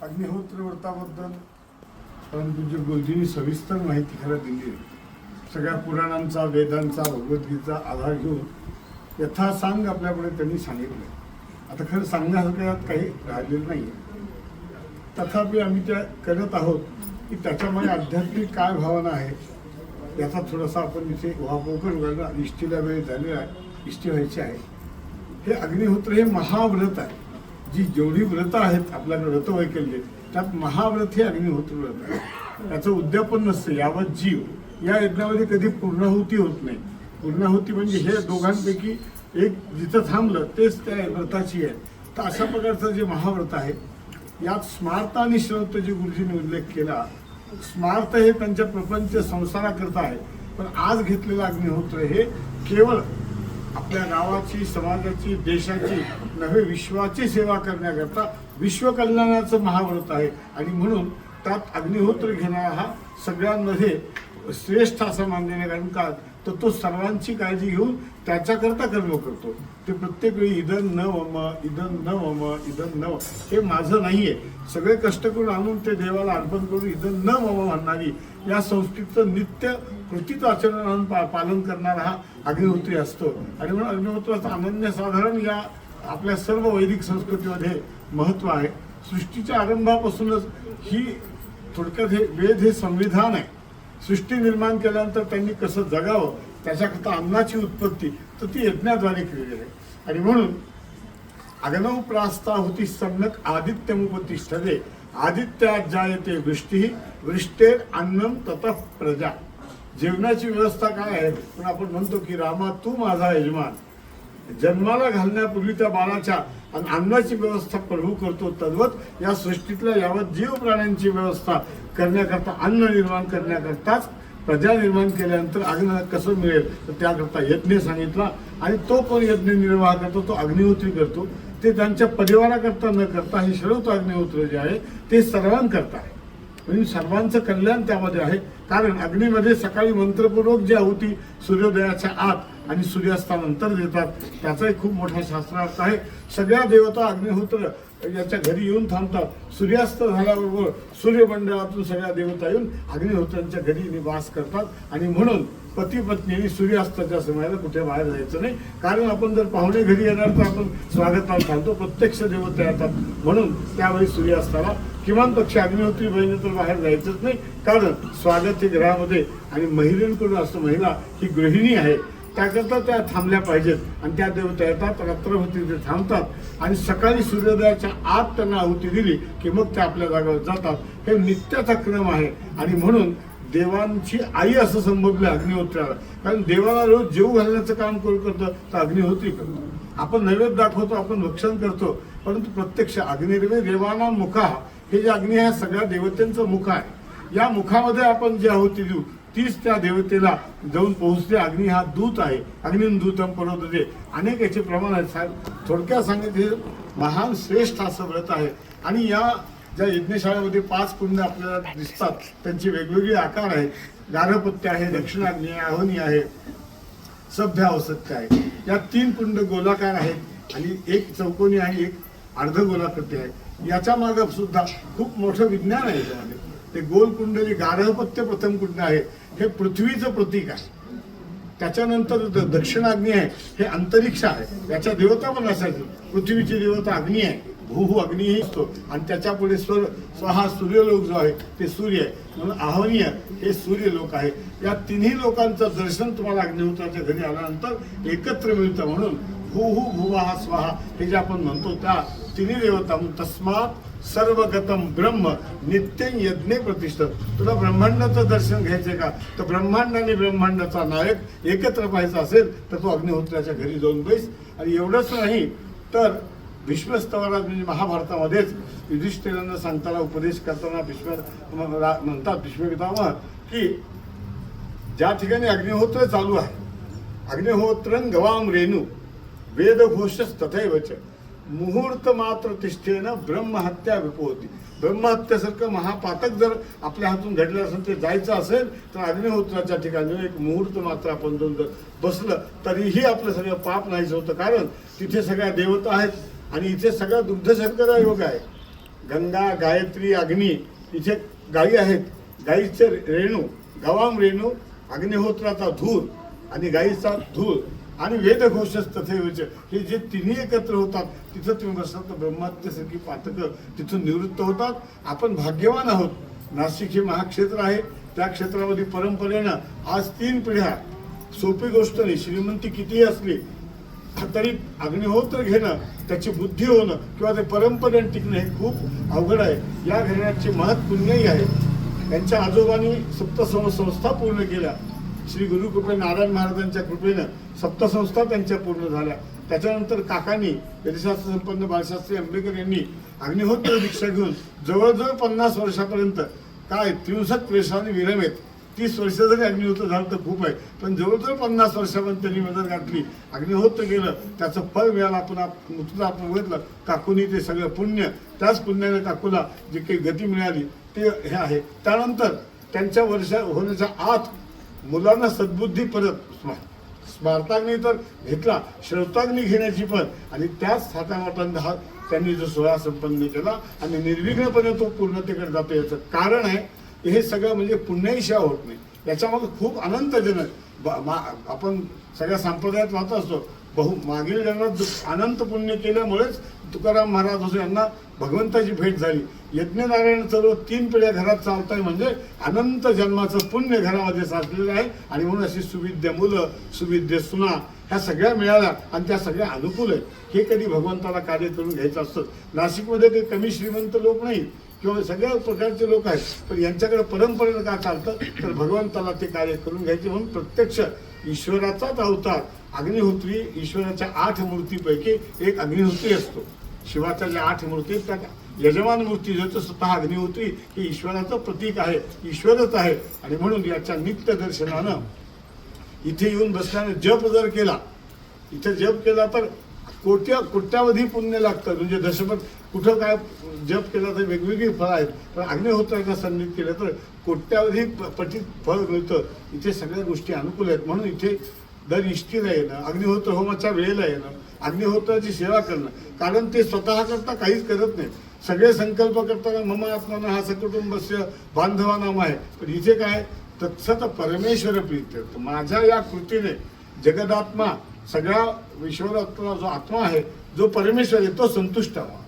अग्निहोत्र व्रताबद्दल परमपूज्य गुरुजींनी सविस्तर माहिती खरं दिली आहे. सगळ्या पुराणांचा, वेदांचा, भगवद्गीतेचा आधार घेऊन यथासांग आपल्यापुढे त्यांनी सांगितलं. आता खरं सांगण्यासारखं यात काही राहिलेलं नाही आहे. तथापि आम्ही त्या करत आहोत की त्याच्यामध्ये आध्यात्मिक काय भावना आहे याचा थोडासा आपण इथे उहापोह करूया. इष्टीला वेळ झालेला आहे, इष्टी व्हायची आहे. हे अग्निहोत्र हे महाव्रत आहे. जी जेवढी व्रतं आहेत आपल्याकडे व्रतवैकल्य, त्यात महाव्रत हे अग्निहोत्र व्रत आहे. त्याचं उद्यापन नसतं. यावत जीव या यज्ञामध्ये कधी पूर्णाहुती होत नाही. पूर्णाहुती म्हणजे हे दोघांपैकी एक जिथं थांबलं तेच त्या व्रताची आहे. तर अशा प्रकारचं जे महाव्रत आहे यात स्मार्त आणि श्रौत जे गुरुजींनी उल्लेख केला, स्मार्त हे त्यांच्या प्रपंच संसाराकरता आहे. पण आज घेतलेलं अग्निहोत्र हे केवळ आपल्या गावाची, समाजाची, देशाची नव्हे विश्वाची सेवा करण्याकरता विश्वकल्याणाचं महाव्रत आहे. आणि म्हणून त्यात अग्निहोत्र घेणारा हा सगळ्यांमध्ये श्रेष्ठ असं मानण्याने, कारण का तर तो सर्वांची काळजी घेऊन त्याच्याकरता कर्म करतो. ते प्रत्येक वेळी इदं न वम, इदं न वम, इदं न, हे माझं नाहीये, सगळे कष्ट करून आणून ते देवाला अर्पण करून इदं न वम म्हणणारी या संस्कृतीचं नित्य कृतीच आचरण आणून पालन करणारा हा अग्निहोत्री असतो. आणि म्हणून अग्निहोत्राचं अनन्यसाधारण या आपल्या सर्व वैदिक संस्कृतीमध्ये महत्त्व आहे. सृष्टीच्या आरंभापासूनच ही थोडक्यात हे वेद हे संविधान आहे. सृष्टी निर्माण केल्यानंतर त्यांनी कसं जगावं त्याच्याकरता अन्नाची उत्पत्ती तर ती यज्ञाद्वारे केलेली आहे. आणि म्हणून अग्नौ प्रास्ताहुती सम्यक आदित्यमुपतिष्ठते आदित्यात जायते वृष्टी वृष्टेर अन्नम ततः प्रजा. जेवणाची व्यवस्था काय आहे? पण आपण म्हणतो की रामा तू माझा यजमान. जन्माला घालण्यापूर्वी त्या बाळाच्या आणि अन्नाची व्यवस्था प्रभू करतो. तद्वत या सृष्टीतल्या यावत जीव प्राण्यांची व्यवस्था करण्याकरता, अन्न निर्माण करण्याकरताच प्रजा निर्माण केल्यानंतर अग्न कसं मिळेल तर त्याकरता यज्ञ सांगितला. आणि तो कोण यज्ञ निर्वाह करतो तो अग्निहोत्री करतो. ते त्यांच्या परिवाराकरता न करता हे श्रौत अग्निहोत्र जे आहे ते सर्वांकरता आहे. म्हणजे सर्वांचं कल्याण त्यामध्ये आहे. कारण अग्नीमध्ये सकाळी मंत्रपूर्वक जी आहुती सूर्योदयाच्या आत आणि सूर्यास्तानंतर देतात त्याचा एक खूप मोठा शास्त्रार्थ आहे. सगळ्या देवता अग्निहोत्र याच्या घरी येऊन थांबतात. सूर्यास्त झाल्याबरोबर सूर्यमंडळातून सगळ्या देवता येऊन अग्निहोत्रांच्या घरी निवास करतात. आणि म्हणून पती पत्नीने सूर्यास्ताच्या समयाला कुठे बाहेर जायचं नाही. कारण आपण जर पाहुणे घरी येणार तर आपण स्वागताला थांबतो, प्रत्यक्ष देवता येतात. म्हणून त्यावेळी सूर्यास्ताला किमान पक्ष अग्निहोत्री बहिणी तर बाहेर जायचंच नाही. कारण स्वागत हे घरामध्ये आणि महिलांकडून असतं. महिला ही गृहिणी आहे, त्याकरता त्या थांबल्या पाहिजेत. आणि त्या देवता येतात, रात्रभर ते थांबतात आणि सकाळी सूर्योदयाच्या आत त्यांना आहुती दिली की मग त्या आपल्या जागेवर जातात. हे नित्याचा क्रम आहे. आणि म्हणून देवांची आई असं संबोधलं अग्निहोत्राला. कारण देवाला रोज जेव घालण्याचं काम कोण करतं तर अग्निहोत्री करतो. आपण नैवेद्य दाखवतो, आपण भक्षण करतो, परंतु प्रत्यक्ष अग्निर्वे देवाना मुखा, हे जे अग्नी आहे सगळ्या देवतेंचं मुख आहे. या मुखामध्ये आपण जी आहुती देऊ तीच त्या देवतेला जाऊन पोहोचते. अग्नी हा दूत आहे. अग्निदूतम परोदते, अनेक याचे प्रमाण आहेत. थोडक्यात सांगितले हे महान श्रेष्ठ असं व्रत आहे. आणि या ज्या यज्ञशाळेमध्ये 5 कुंड आपल्याला दिसतात त्यांचे वेगवेगळे आकार आहेत. गार्हपत्य आहे, दक्षिणाग्नी आहे, आहोनी आहे, सभ्य अवसत्य आहे. या 3 कुंड गोलाकार आहेत आणि एक चौकोनी आहे, एक अर्धगोलाकृती आहे. याच्या मागे सुद्धा खूप मोठं विज्ञान आहे. याच्यामध्ये ते गोलकुंड जे गार्हपत्य प्रथम कुंड आहे हे पृथ्वीचं प्रतीक आहे. त्याच्यानंतर दक्षिणाग्नी आहे हे अंतरिक्ष आहे. याच्या देवता पण असायचं. पृथ्वीची देवता अग्नी आहे, भूहू अग्नीही असतो. आणि त्याच्या पुढे स्वहा सूर्यलोक जो आहे ते सूर्य आहे. म्हणून आहोनीय हे सूर्यलोक आहे. या तिन्ही लोकांचं दर्शन तुम्हाला अग्निहोत्राच्या घरी आल्यानंतर एकत्र मिळतं. म्हणून भूहू भुवाहा स्वाहा हे जे आपण म्हणतो त्या तिन्ही देवता. तस्मात सर्वगतम ब्रह्म नित्य यज्ञे प्रतिष्ठित. तुला ब्रह्मांडाचं दर्शन घ्यायचंय का तर ब्रह्मांड आणि ब्रह्मांडाचा नायक एकत्र पाहायचा असेल तर तो अग्निहोत्राच्या घरी जाऊन बैस. आणि एवढंच नाही तर भीष्मस्तवरात म्हणजे महाभारतामध्येच युधिष्ठिरांना सांगताना उपदेश करताना म्हणतात भीष्मपितामह की ज्या ठिकाणी अग्निहोत्र चालू आहे, अग्निहोत्रं गवाम रेणू वेदघोषच तथैवच मुहूर्त मात्र तिष्ठेन ब्रह्महत्या विपोहती. ब्रह्महत्यासारखं महापातक जर आपल्या हातून घडलं असेल ते जायचं असेल तर अग्निहोत्राच्या ठिकाणी एक मुहूर्त मात्र आपण जाऊन जर बसलं तरीही आपलं सगळं पाप नाहीच होतं. कारण तिथे सगळ्या देवता आहेत आणि इथे सगळा दुग्ध शर्करा योग आहे. गंगा, गायत्री, अग्नी, इथे गायी आहेत, गायीचे रेणू, गवाम रेणू, अग्निहोत्राचा धूर आणि गायीचा धूर आणि वेदघोषच तथैवच, हे जे तिन्ही एकत्र होतात तिथं तुम्ही बसला तर ब्रह्मात्यासारखी पातकं तिथून निवृत्त होतात. आपण भाग्यवान आहोत. नाशिक हे महाक्षेत्र आहे. त्या क्षेत्रामध्ये परंपरेनं आज 3 पिढ्या, सोपी गोष्ट नाही. श्रीमंती कितीही असली तरी अग्निहोत्र घेणं, त्याची बुद्धी होणं किंवा ते परंपरेने टिकणं हे खूप अवघड आहे. या घराण्याचे महत् पुण्यही आहे. त्यांच्या आजोबांनी सप्तसंस्था पूर्ण केल्या. श्री गुरुकृपे नारायण महाराजांच्या कृपेनं सप्तसंस्था त्यांच्या पूर्ण झाल्या. त्याच्यानंतर काकांनी, वेदशास्त्र संपन्न बाळशास्त्री आंबेडकर यांनी अग्निहोत्र दीक्षा घेऊन जवळजवळ 50 वर्षापर्यंत काय 63 वर्षांनी विरमेत, 30 वर्ष जरी अग्निहोत्र झालं तर खूप आहे, पण जवळजवळ 50 वर्षापर्यंत त्यांनी मदत घातली. अग्निहोत्र केलं, त्याचं फळ मिळालं. आपण बघितलं काकूनी ते सगळं पुण्य, त्याच पुण्याने काकूला जी काही गती मिळाली ते हे आहे. त्यानंतर त्यांच्या वर्ष होण्याच्या आत मुलांना सद्बुद्धी परत स्मार्ताग्नी तर घेतला, श्रौताग्नी घेण्याची पण, आणि त्याच थाटामाटांत हा त्यांनी जो सोहळा संपन्न केला आणि निर्विघ्नपणे तो पूर्णतेकडे जातो. याचं कारण आहे हे सगळं म्हणजे पुण्याईशिवाय होत नाही. याच्यामध्ये खूप अनंतजनक आपण सगळ्या संप्रदायात वाहत असतो. मागील जन्मात अनंत पुण्य केल्यामुळेच तुकाराम महाराज असो यांना भगवंताची भेट झाली. यज्ञनारायण सर्व 3 पिढ्या घरात चालताय म्हणजे अनंत जन्माचं पुण्य घरामध्ये साचलेलं आहे. आणि म्हणून अशी सुविद्य मुलं, सुविद्य सुना ह्या सगळ्या मिळाल्या आणि त्या सगळ्या अनुकूल आहेत. हे कधी भगवंताला कार्य करून घ्यायचं असतं. नाशिकमध्ये काही कमी श्रीमंत लोक नाही किंवा सगळ्या प्रकारचे लोक आहेत, पण यांच्याकडे परंपरेनं काय चालतं तर भगवंताला ते कार्य करून घ्यायचे. म्हणून प्रत्यक्ष ईश्वराचाच अवतार अग्निहोत्री ईश्वराच्या 8 मूर्तीपैकी एक अग्निहोत्री असतो. शिवाच्या ज्या 8 मूर्ती आहेत त्या यजमान मूर्ती ज्याचं स्वतः अग्निहोत्री हे ईश्वराचं प्रतीक आहे, ईश्वरच आहे. आणि म्हणून याच्या नित्य दर्शनानं इथे येऊन बसल्याने जप जर केला, इथे जप केला तर कोट्यावधी पुण्य लागतं. म्हणजे दशपथ कुठं काय जप केला तर वेगवेगळी फळं आहेत, पण अग्निहोत्राच्या सन्निध केलं तर कोट्यावधी पटीत फळ मिळतं. इथे सगळ्या गोष्टी अनुकूल आहेत. म्हणून इथे दर इष्टीला येणं, अग्निहोत्र होमाच्या वेळेला येणं, अग्निहोत्राची सेवा करणं, कारण ते स्वतः करता काहीच करत नाही. सगळे संकल्प करताना मम आत्मानं हा सकुटुंबस्य बांधवानाम आहे, पण इथे काय तत्सत परमेश्वर प्रीत्यर्थ. माझ्या या कृतीने जगदात्मा, सगळ्या विश्वरात्मा जो आत्मा आहे, जो परमेश्वर आहे तो संतुष्ट व्हा.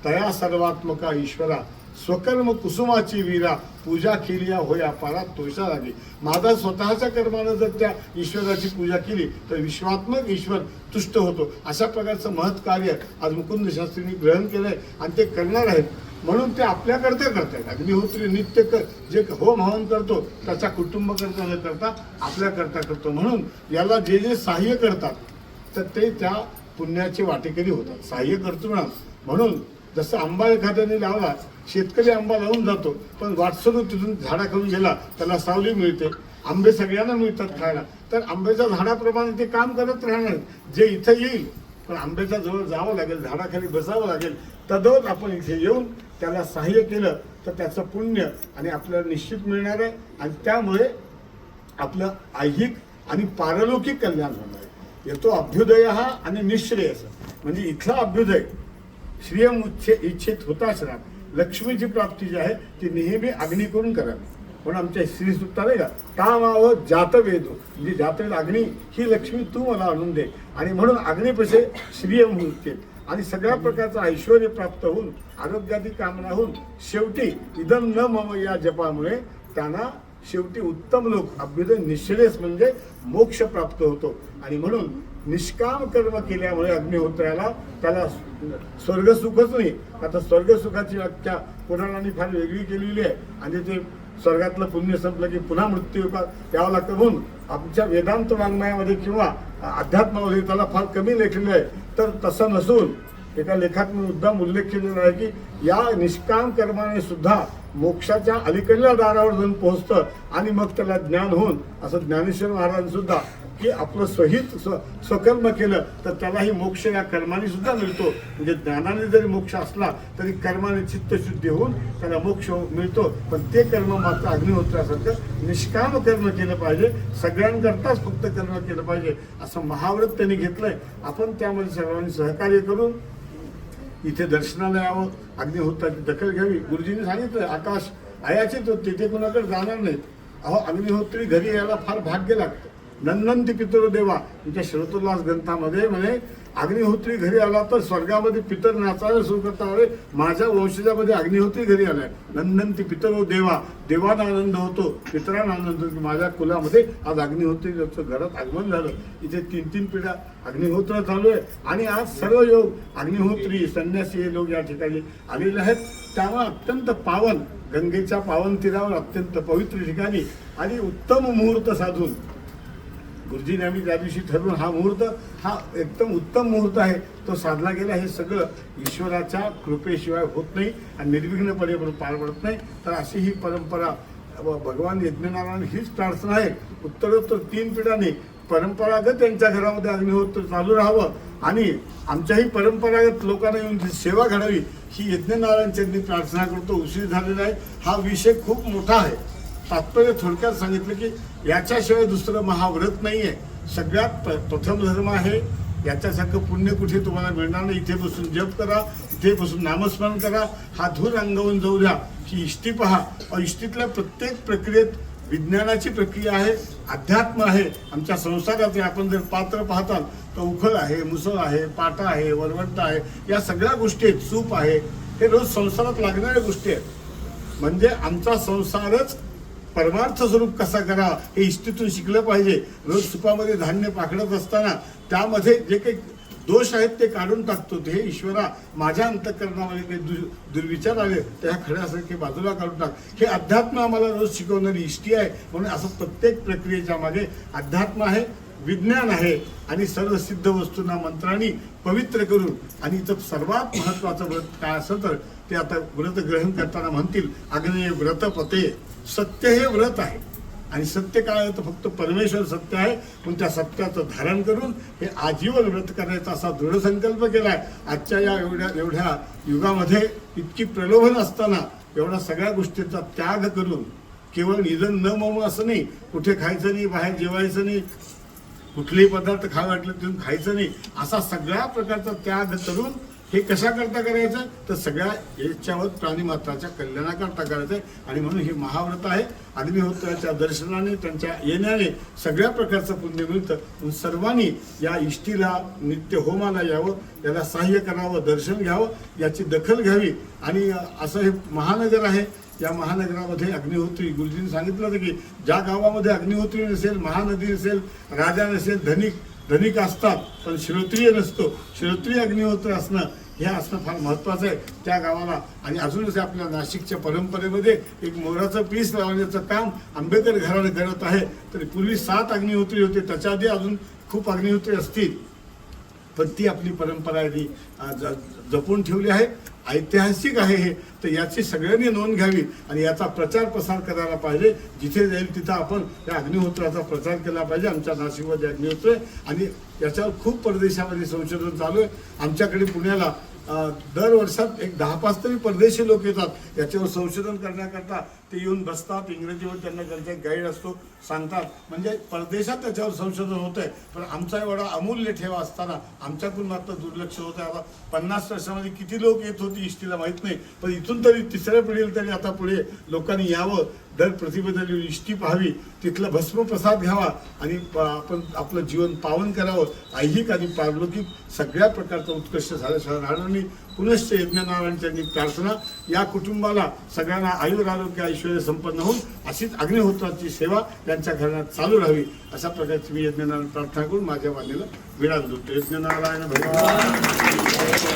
तया सर्वात्मका ईश्वरा स्वकर्म कुसुमाची वीरा पूजा केली होया पारा तोषा लागे. माझा स्वतःच्या कर्मानं जर त्या ईश्वराची पूजा केली तर विश्वात्मक ईश्वर तुष्ट होतो. अशा प्रकारचं महत् कार्य आज मुकुंद शास्त्रींनी ग्रहण केलंय आणि ते करणार आहेत. म्हणून ते आपल्याकरता करतायत. अग्निहोत्री नित्य जे होम हवन करतो त्याच्या कुटुंबाकरता न करता आपल्याकरता करतो. म्हणून याला जे जे सहाय्य करतात तर ते त्या पुण्याचे वाटेकरी होतात. सहाय्य करतो ना. म्हणून जसं आंबा एखाद्याने लावला, शेतकरी आंबा लावून जातो, पण वाटसरू तिथून झाडाखालून गेला त्याला सावली मिळते. आंबे सगळ्यांना मिळतात खायला, तर आंब्याच्या झाडाप्रमाणे ते काम करत राहणार. जे इथं येईल पण आंब्याच्या जवळ जावं लागेल, झाडाखाली बसावं लागेल. तद्वत आपण इथे येऊन त्याला सहाय्य केलं तर त्याचं पुण्य आणि आपल्याला निश्चित मिळणार आहे. आणि त्यामुळे आपलं ऐहिक आणि पारलौकिक कल्याण होणार आहे. येतो अभ्युदय हा आणि निश्रेयस. म्हणजे इथला अभ्युदय श्रियम इच्छित होताच राहा. लक्ष्मीची प्राप्ती जी आहे ती नेहमी अग्नी करून करावी. पण आमच्या श्री सुत्ता नाही का, कामाव जात वेदो, म्हणजे जातेल अग्नी ही लक्ष्मी तू मला आणून दे. आणि म्हणून अग्निपैसे श्रियम होते आणि सगळ्या प्रकारचं ऐश्वर प्राप्त होऊन, आरोग्याची कामना होऊन शेवटी इदम न मम या जपामुळे त्यांना शेवटी उत्तम लोक अभ्युदय निश्रेयस म्हणजे मोक्ष प्राप्त होतो. आणि म्हणून निष्काम कर्म केल्यामुळे अग्निहोत्राला त्याला स्वर्गसुखच नाही. आता स्वर्गसुखाची व्याख्या पुराणांनी फार वेगळी केलेली आहे. आणि ते स्वर्गातलं पुण्य संपलं की पुन्हा मृत्यू यावं लागतं. म्हणून आमच्या वेदांत वाङ्मयामध्ये किंवा अध्यात्मामध्ये त्याला फार कमी लेखलेलं आहे. तर तसं नसून एका लेखात मी मुद्दाम उल्लेख केलेला आहे की या निष्काम कर्माने सुद्धा मोक्षाच्या अलीकडल्या दारावर जाऊन पोहोचतं. आणि मग त्याला ज्ञान होऊन, असं ज्ञानेश्वर महाराज सुद्धा की आपलं स्वकर्म केलं तर त्यालाही मोक्ष या कर्माने सुद्धा मिळतो. म्हणजे ज्ञानाने जरी मोक्ष असला तरी कर्माने चित्तशुद्धी होऊन त्याला मोक्ष मिळतो. पण ते कर्म मात्र अग्निहोत्रासारखं निष्काम कर्म केलं पाहिजे, सगळ्यांकरताच फक्त कर्म केलं पाहिजे असं महाव्रत त्यांनी घेतलंय. आपण त्यामध्ये सर्वांनी सहकार्य करून इथे दर्शनाला यावं, अग्निहोत्राची दखल घ्यावी. गुरुजींनी सांगितलं आकाश आयाचेच होते, तिथे कोणाकडे जाणार नाहीत. अहो अग्निहोत्री घरी यायला फार भाग्य लागतं. नंदंती पितर देवा तुमच्या श्रोतोल्लास ग्रंथामध्ये म्हणे अग्निहोत्री घरी आला तर स्वर्गामध्ये पितर नाचायला सुरू करता आले. माझ्या वंशजामध्ये अग्निहोत्री घरी आलाय. नंदंती पितर देवा, देवांना आनंद होतो, पितरांना आनंद होतो. माझ्या कुलामध्ये आज अग्निहोत्री घरात आगमन झालं. इथे 3-3 पिढ्या अग्निहोत्र चालू आहे आणि आज सर्व योग अग्निहोत्री संन्यासी हे लोक या ठिकाणी आलेले आहेत. त्यामुळे अत्यंत पावन, गंगेच्या पावन तीरावर अत्यंत पवित्र ठिकाणी आणि उत्तम मुहूर्त साधून गुरुजीने आम्ही त्या दिवशी ठरवून हा मुहूर्त हा एकदम उत्तम मुहूर्त आहे, तो साधला गेला. हे सगळं ईश्वराच्या कृपेशिवाय होत नाही आणि निर्विघ्नपणे पार पडत नाही. तर अशी ही परंपरा भगवान यज्ञनारायण हीच प्रार्थना आहे. उत्तरोत्तर 3 पिढ्यांनी परंपरागत त्यांच्या घरामध्ये अग्निहोत्र चालू राहावं आणि आमच्याही परंपरागत लोकांना येऊन सेवा घडावी ही यज्ञनारायणची प्रार्थना करतो. उशीर झालेला आहे. हा विषय खूप मोठा आहे. तात्पर्य थोडक्यात सांगितलं की याच्याशिवाय दुसरं महाव्रत नाही आहे. सगळ्यात प्रथम धर्म आहे. याच्यासारखं पुण्य कुठे तुम्हाला मिळणार नाही. इथे बसून जप करा, इथे बसून नामस्मरण करा, हा धूर अंगवून जाऊ द्या, ही इष्टी पहा. इष्टीतल्या प्रत्येक प्रक्रियेत विज्ञानाची प्रक्रिया आहे, अध्यात्म आहे. आमच्या संसाराचे आपण जर पात्र पाहताल तर उखळ आहे, मुसळ आहे, पाटा आहे, वरवंट आहे, या सगळ्या गोष्टी आहेत. सूप आहे, हे रोज संसारात लागणाऱ्या गोष्टी आहेत. म्हणजे आमचा संसारच परमार्थ स्वरूप कसा करा हे इष्टीतून शिकलं पाहिजे. रोज सुपामध्ये धान्य पाकडत असताना त्यामध्ये जे काही दोष आहेत ते काढून टाकतो. ते हे ईश्वरा माझ्या अंतःकरणामध्ये काही दुर्विचार आले त्या खड्यासारखे बाजूला काढून टाक. हे अध्यात्म आम्हाला रोज शिकवणारी इष्टी आहे. म्हणून असं प्रत्येक प्रक्रियेच्या मागे अध्यात्म आहे, विज्ञान आहे आणि सर्व सिद्ध वस्तूंना मंत्रांनी पवित्र करून. आणि इथं सर्वात महत्वाचं व्रत काय असेल तर ते आता व्रत ग्रहण करताना म्हणतील अग्नेय व्रत पते. सत्य हे व्रत आहे आणि सत्य काय आहे तर फक्त परमेश्वर सत्य आहे. पण त्या सत्याचं धारण करून हे आजीवन व्रत करायचा असा दृढ संकल्प केलाय. आजच्या या एवढ्या युगामध्ये इतकी प्रलोभन असताना एवढ्या सगळ्या गोष्टींचा त्याग करून केवळ निधन न म्हणून असं नाही, कुठे खायचं नाही, बाहेर जेवायचं नाही, कुठलेही पदार्थ खावे वाटले तिथून खायचं नाही, असा सगळ्या प्रकारचा त्याग करून हे कशा करता करायचं तर सगळ्या याच्यावर प्राणीमात्राच्या कल्याणाकरता करायचं आहे. आणि म्हणून हे महाव्रत आहे. अग्निहोत्राच्या दर्शनाने त्यांच्या येण्याने सगळ्या प्रकारचं पुण्य मिळतं. सर्वांनी या इष्टीला नित्य होमाला यावं, याला सहाय्य करावं, दर्शन घ्यावं, याची दखल घ्यावी. आणि असं हे महानगर आहे. या महानगरामध्ये अग्निहोत्री गुरुजींनी सांगितलं होतं की ज्या गावामध्ये अग्निहोत्री नसेल, महानदी नसेल, राजा नसेल, धनिक असतात पण श्रोत्रिय नसतो. श्रोत्रिय अग्निहोत्र असणं हे असणं फार महत्त्वाचं आहे त्या गावाला. आणि अजूनच आपल्या नाशिकच्या परंपरेमध्ये एक मोराचं पीस लावण्याचं काम आंबेडकर घराणे करत आहे. तर पूर्वी 7 अग्निहोत्री होते, त्याच्या आधी अजून खूप अग्निहोत्री असतील, पण ती आपली परंपरा आहे, ती जपून ठेवली आहे. ऐतिहासिक आहे हे. तर याची सगळ्यांनी नोंद घ्यावी आणि याचा प्रचार प्रसार करायला पाहिजे. जिथे जाईल तिथं आपण या अग्निहोत्राचा प्रचार केला पाहिजे. आमच्या नाशिकमध्ये अग्निहोत्र आहे आणि याच्यावर खूप परदेशामध्ये संशोधन चालू आहे. आमच्याकडे पुण्याला दर वर्षात एक 10-5 तरी परदेशी लोक येतात याच्यावर संशोधन करण्याकरता. ते येऊन बसतात, इंग्रजीवर त्यांना त्यांचा एक गाईड असतो, सांगतात. म्हणजे परदेशात त्याच्यावर संशोधन होत आहे. पण आमचा एवढा अमूल्य ठेवा असताना आमच्याकडून मात्र दुर्लक्ष होत आहे. आता 50 वर्षामध्ये किती लोक येत होती इष्टीला माहीत नाही, पण इथून तरी 3ऱ्या पिढीला तरी आता पुढे लोकांनी यावं, दर प्रतिबद्ध इष्टी पाहावी, तिथलं भस्मप्रसाद घ्यावा आणि आपण आपलं जीवन पावन करावं. ऐहिक आणि पारलौकिक सगळ्या प्रकारचं उत्कृष्ट झाल्याशिवाय राहणार नाही. पुनश्च यज्ञनारायणची प्रार्थना या कुटुंबाला सगळ्यांना आयुर आरोग्य ऐश्वर्य संपन्न होऊन अशीच अग्निहोत्राची सेवा त्यांच्या घरात चालू राहावी अशा प्रकारची मी यज्ञनारायण प्रार्थना करून माझ्या वाणीला विराम देतो. यज्ञनारायण भगवान.